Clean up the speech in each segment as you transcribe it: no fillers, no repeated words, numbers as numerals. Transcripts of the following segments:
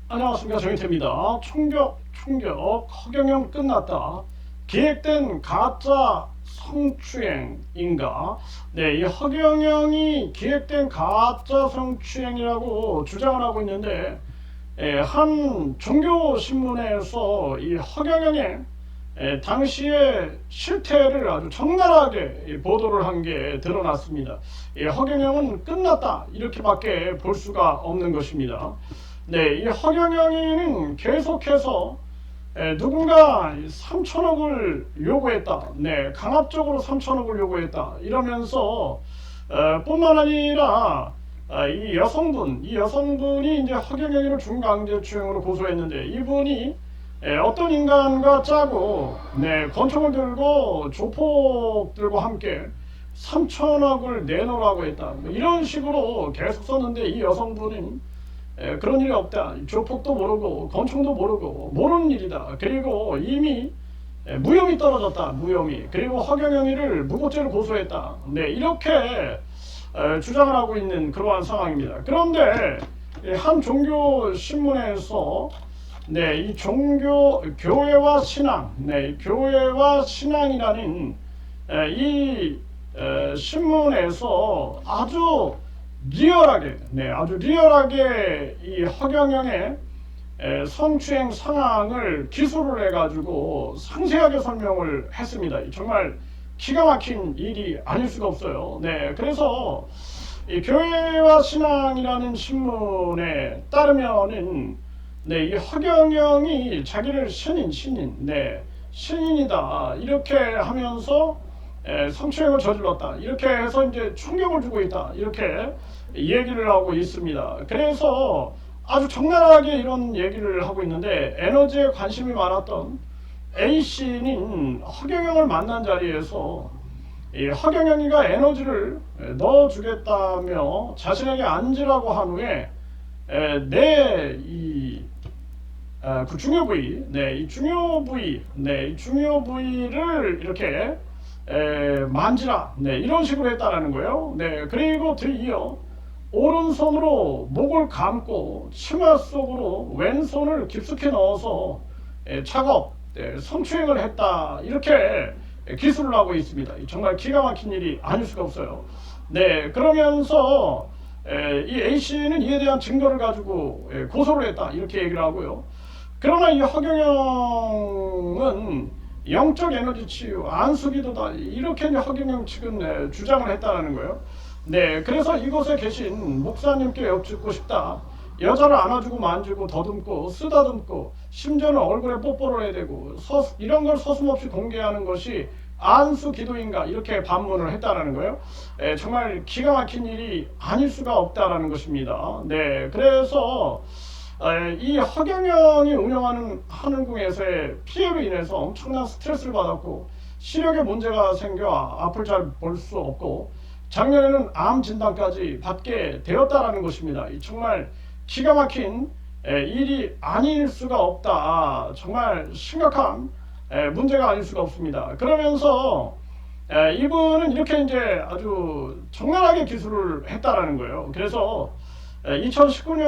안녕하십니까, 정희태입니다. 충격 허경영 끝났다. 기획된 가짜 성추행인가? 네, 이 허경영이 기획된 가짜 성추행이라고 주장을 하고 있는데, 한 종교 신문에서 이 허경영의 당시의 실태를 아주 적나라하게 보도를 한 게 드러났습니다. 허경영은 끝났다, 이렇게밖에 볼 수가 없는 것입니다. 네, 이 허경영이는 계속해서 누군가 3천억을 요구했다. 네, 강압적으로 3천억을 요구했다. 이러면서 뿐만 아니라 이 여성분이 이제 허경영이를 중강제추행으로 고소했는데, 이분이 어떤 인간과 짜고, 네, 권총을 들고 조폭들과 함께 3천억을 내놓으라고 했다. 뭐 이런 식으로 계속 썼는데, 이 여성분은 그런 일이 없다. 조폭도 모르고 권총도 모르고 모르는 일이다. 그리고 이미 무혐의 떨어졌다. 무혐의. 그리고 허경영이를 무고죄로 고소했다. 네, 이렇게 주장을 하고 있는 그러한 상황입니다. 그런데 한 종교 신문에서 네, 이 교회와 신앙, 네, 교회와 신앙이라는 이 신문에서 아주 리얼하게 이 허경영의 성추행 상황을 기술을 해가지고 상세하게 설명을 했습니다. 정말 기가 막힌 일이 아닐 수가 없어요. 네, 그래서 이 교회와 신앙이라는 신문에 따르면은 네, 이 허경영이 자기를 신인이다 이렇게 하면서 성추행을 저질렀다 이렇게 해서 이제 충격을 주고 있다 이렇게 얘기를 하고 있습니다. 그래서 아주 적나라하게 이런 얘기를 하고 있는데, 에너지에 관심이 많았던 A씨는 허경영을 만난 자리에서 이 허경영이가 에너지를 넣어주겠다며 자신에게 앉으라고 한 후에 그 중요 부위, 이 중요 부위를 이렇게 만지라, 이런 식으로 했다라는 거예요. 네, 그리고 뒤이어 오른손으로 목을 감고 치마 속으로 왼손을 깊숙이 넣어서 성추행을 했다 이렇게 기술을 하고 있습니다. 정말 기가 막힌 일이 아닐 수가 없어요. 네, 그러면서 이 A씨는 이에 대한 증거를 가지고 고소를 했다 이렇게 얘기를 하고요. 그러나 이 허경영은 영적 에너지 치유, 안수기도다 이렇게 이제 허경영 측은 주장을 했다는 거예요. 네, 그래서 이곳에 계신 목사님께 여쭙고 싶다. 여자를 안아주고 만지고 더듬고 쓰다듬고 심지어는 얼굴에 뽀뽀를 해야 되고 이런 걸 서슴없이 공개하는 것이 안수 기도인가 이렇게 반문을 했다라는 거예요. 정말 기가 막힌 일이 아닐 수가 없다라는 것입니다. 네, 그래서 이 허경영이 운영하는 하늘궁에서의 피해로 인해서 엄청난 스트레스를 받았고 시력에 문제가 생겨 앞을 잘 볼 수 없고 작년에는 암 진단까지 받게 되었다라는 것입니다. 정말 기가 막힌 일이 아닐 수가 없다. 정말 심각한 문제가 아닐 수가 없습니다. 그러면서 이분은 이렇게 이제 아주 적나라하게 기술을 했다라는 거예요. 그래서 2019년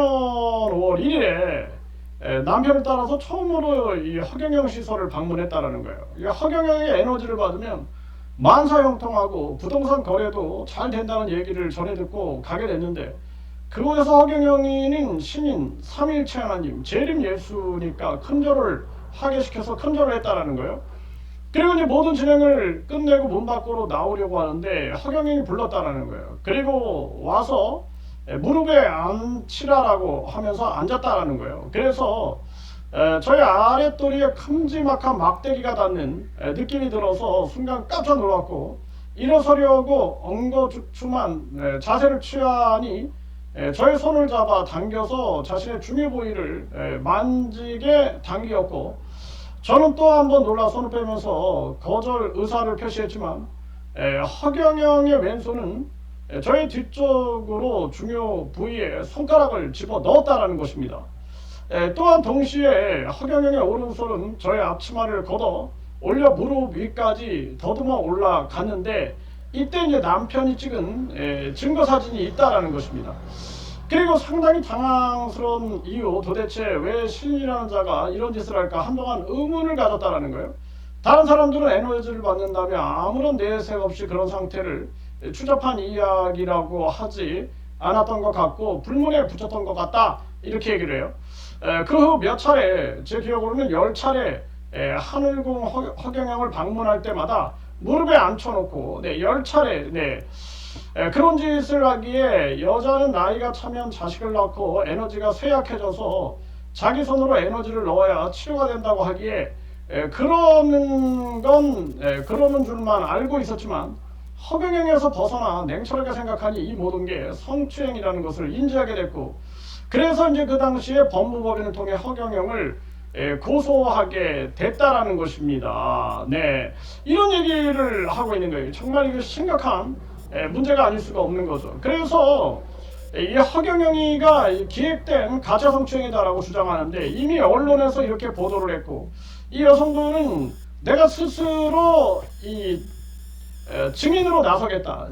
5월 1일에 남편을 따라서 처음으로 이 허경영 시설을 방문했다라는 거예요. 이 허경영의 에너지를 받으면 만사형통하고 부동산 거래도 잘 된다는 얘기를 전해 듣고 가게 됐는데, 그곳에서 허경영이는 신인 삼위일체 하나님 재림 예수니까 큰절을 하게 시켜서 큰절을 했다라는 거예요. 그리고 이제 모든 진행을 끝내고 문 밖으로 나오려고 하는데 허경영이 불렀다라는 거예요. 그리고 와서 무릎에 앉히라라고 하면서 앉았다라는 거예요. 그래서 저희 아랫도리에 큼지막한 막대기가 닿는 느낌이 들어서 순간 깜짝 놀랐고 일어서려고 엉거주춤한 자세를 취하니 저의 손을 잡아 당겨서 자신의 중요 부위를 만지게 당기었고, 저는 또 한 번 놀라 손을 빼면서 거절 의사를 표시했지만 허경영의 왼손은 저의 뒤쪽으로 중요 부위에 손가락을 집어 넣었다라는 것입니다. 또한 동시에 허경영의 오른손은 저의 앞치마를 걷어 올려 무릎 위까지 더듬어 올라갔는데, 이때 이제 남편이 찍은 증거 사진이 있다라는 것입니다. 그리고 상당히 당황스러운 이유, 도대체 왜 신이라는 자가 이런 짓을 할까 한동안 의문을 가졌다라는 거예요. 다른 사람들은 에너지를 받는다며 아무런 내색 없이 그런 상태를 추잡한 이야기라고 하지 않았던 것 같고 불문에 붙였던 것 같다, 이렇게 얘기를 해요. 그 후 몇 차례, 제 기억으로는 10차례 하늘궁 허경영을 방문할 때마다 무릎에 앉혀놓고 10차례 그런 짓을 하기에, 여자는 나이가 차면 자식을 낳고 에너지가 쇠약해져서 자기 손으로 에너지를 넣어야 치료가 된다고 하기에 그러는 줄만 알고 있었지만 허경영에서 벗어나 냉철하게 생각하니 이 모든 게 성추행이라는 것을 인지하게 됐고, 그래서 이제 그 당시에 법무법인을 통해 허경영을 고소하게 됐다라는 것입니다. 네, 이런 얘기를 하고 있는 거예요. 정말 이거 심각한 문제가 아닐 수가 없는 거죠. 그래서 이 허경영이가 기획된 가짜 성추행이다라고 주장하는데, 이미 언론에서 이렇게 보도를 했고, 이 여성분은 내가 스스로 이 증인으로 나서겠다.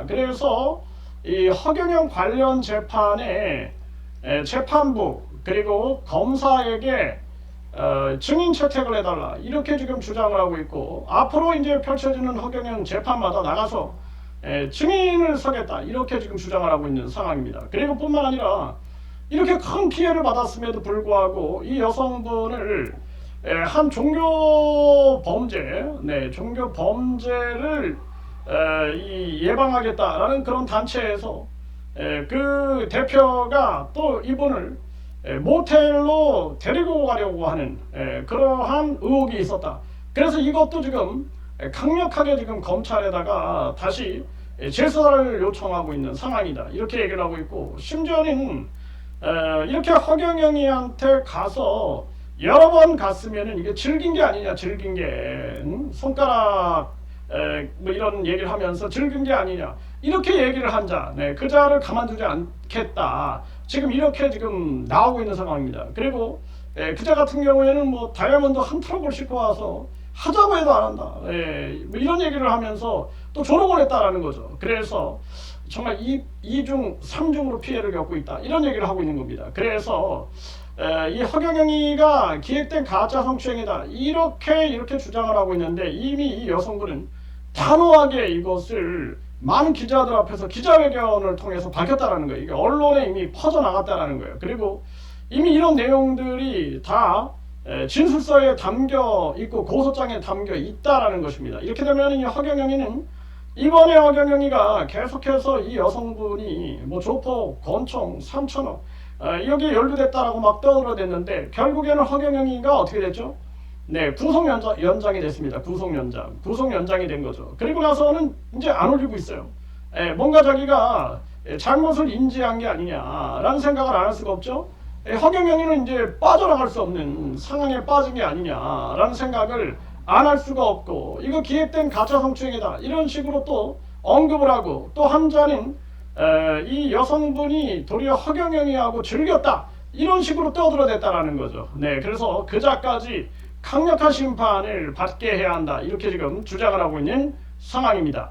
그래서 이 허경영 관련 재판에 재판부 그리고 검사에게 증인 채택을 해달라, 이렇게 지금 주장을 하고 있고, 앞으로 이제 펼쳐지는 허경영 재판마다 나가서 증인을 서겠다, 이렇게 지금 주장을 하고 있는 상황입니다. 그리고 뿐만 아니라 이렇게 큰 피해를 받았음에도 불구하고 이 여성분을 한 종교 범죄를 예방하겠다라는 그런 단체에서 그 대표가 또 이분을 모텔로 데리고 가려고 하는 그러한 의혹이 있었다. 그래서 이것도 지금 강력하게 지금 검찰에다가 다시 재수사를 요청하고 있는 상황이다, 이렇게 얘기를 하고 있고, 심지어는 이렇게 허경영이한테 가서 여러 번 갔으면은 이게 즐긴 게 아니냐, 손가락 뭐 이런 얘기를 하면서 즐긴 게 아니냐, 이렇게 얘기를 한 자, 그 자를 가만두지 않겠다, 지금 이렇게 지금 나오고 있는 상황입니다. 그리고 그자 같은 경우에는 뭐 다이아몬드 한 트럭을 싣고 와서 하자고 해도 안 한다, 뭐 이런 얘기를 하면서 또 조롱을 했다라는 거죠. 그래서 정말 2중 3중으로 피해를 겪고 있다, 이런 얘기를 하고 있는 겁니다. 그래서 이 허경영이가 기획된 가짜 성추행이다, 이렇게 주장을 하고 있는데, 이미 이 여성분은 단호하게 이것을 많은 기자들 앞에서 기자회견을 통해서 밝혔다라는 거예요. 이게 언론에 이미 퍼져나갔다라는 거예요. 그리고 이미 이런 내용들이 다 진술서에 담겨 있고 고소장에 담겨 있다라는 것입니다. 이렇게 되면 이 허경영이는, 이번에 허경영이가 계속해서 이 여성분이 뭐 조폭, 권총 3천억 여기에 연루됐다라고 막 떠들어댔는데, 결국에는 허경영이가 어떻게 됐죠? 구속연장이 됐습니다. 구속연장이 된 거죠. 그리고 나서는 이제 안 올리고 있어요. 뭔가 자기가 잘못을 인지한 게 아니냐라는 생각을 안 할 수가 없죠. 허경영이는 이제 빠져나갈 수 없는 상황에 빠진 게 아니냐라는 생각을 안 할 수가 없고, 이거 기획된 가짜 성추행이다, 이런 식으로 또 언급을 하고, 또 한자는 이 여성분이 도리어 허경영이하고 즐겼다, 이런 식으로 떠들어댔다라는 거죠. 그래서 그자까지 강력한 심판을 받게 해야 한다, 이렇게 지금 주장을 하고 있는 상황입니다.